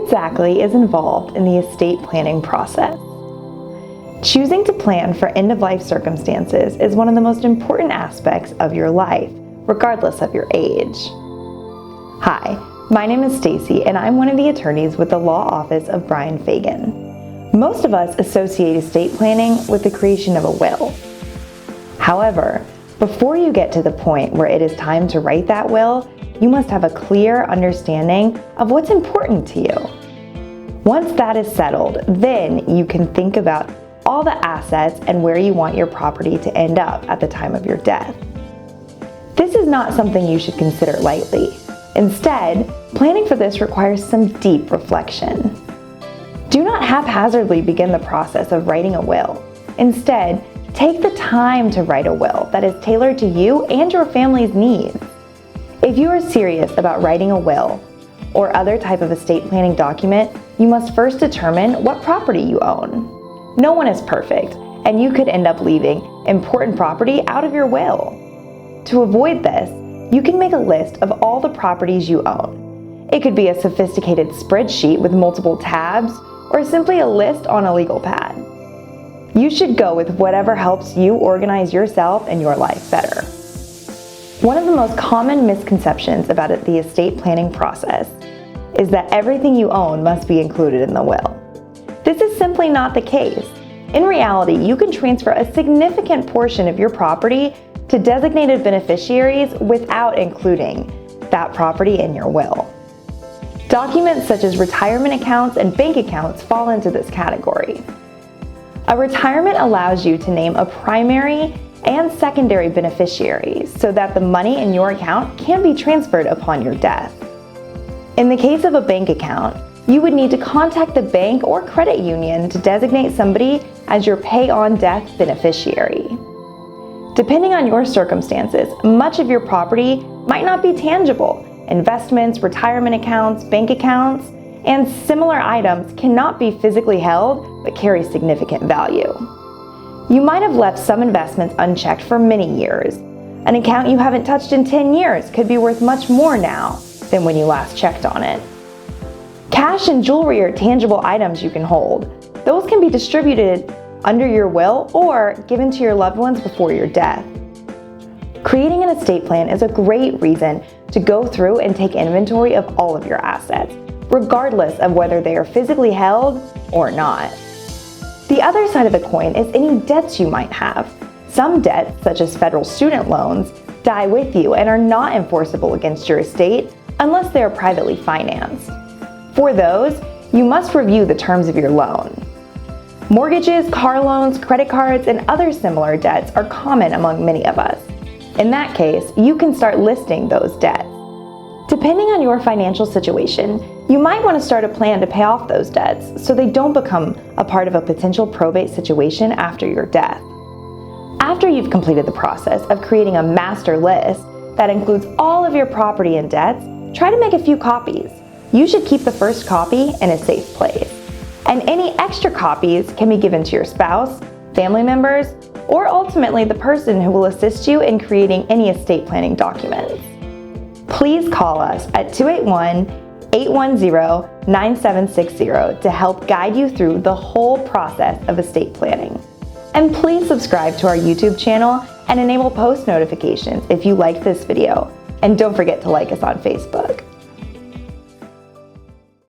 exactly is involved in the estate planning process? Choosing to plan for end-of-life circumstances is one of the most important aspects of your life, regardless of your age. Hi, my name is Stacie, and I'm one of the attorneys with the law office of Bryan, Fagan. Most of us associate estate planning with the creation of a will. However, before you get to the point where it is time to write that will, you must have a clear understanding of what's important to you. Once that is settled, then you can think about all the assets and where you want your property to end up at the time of your death. This is not something you should consider lightly. Instead, planning for this requires some deep reflection. Do not haphazardly begin the process of writing a will. Instead, take the time to write a will that is tailored to you and your family's needs. If you are serious about writing a will or other type of estate planning document, you must first determine what property you own. No one is perfect, and you could end up leaving important property out of your will. To avoid this, you can make a list of all the properties you own. It could be a sophisticated spreadsheet with multiple tabs, or simply a list on a legal pad. You should go with whatever helps you organize yourself and your life better. One of the most common misconceptions about the estate planning process is that everything you own must be included in the will. This is simply not the case. In reality, you can transfer a significant portion of your property to designated beneficiaries without including that property in your will. Documents such as retirement accounts and bank accounts fall into this category. A retirement allows you to name a primary and secondary beneficiaries so that the money in your account can be transferred upon your death. In the case of a bank account, you would need to contact the bank or credit union to designate somebody as your pay-on-death beneficiary. Depending on your circumstances, much of your property might not be tangible. Investments, retirement accounts, bank accounts, and similar items cannot be physically held but carry significant value. You might have left some investments unchecked for many years. An account you haven't touched in 10 years could be worth much more now than when you last checked on it. Cash and jewelry are tangible items you can hold. Those can be distributed under your will or given to your loved ones before your death. Creating an estate plan is a great reason to go through and take inventory of all of your assets, regardless of whether they are physically held or not. The other side of the coin is any debts you might have. Some debts, such as federal student loans, die with you and are not enforceable against your estate unless they are privately financed. For those, you must review the terms of your loan. Mortgages, car loans, credit cards, and other similar debts are common among many of us. In that case, you can start listing those debts. Depending on your financial situation, you might want to start a plan to pay off those debts so they don't become a part of a potential probate situation after your death. After you've completed the process of creating a master list that includes all of your property and debts, try to make a few copies. You should keep the first copy in a safe place. And any extra copies can be given to your spouse, family members, or ultimately the person who will assist you in creating any estate planning documents. Please call us at 281-810-9760 to help guide you through the whole process of estate planning. And please subscribe to our YouTube channel and enable post notifications if you liked this video. And don't forget to like us on Facebook.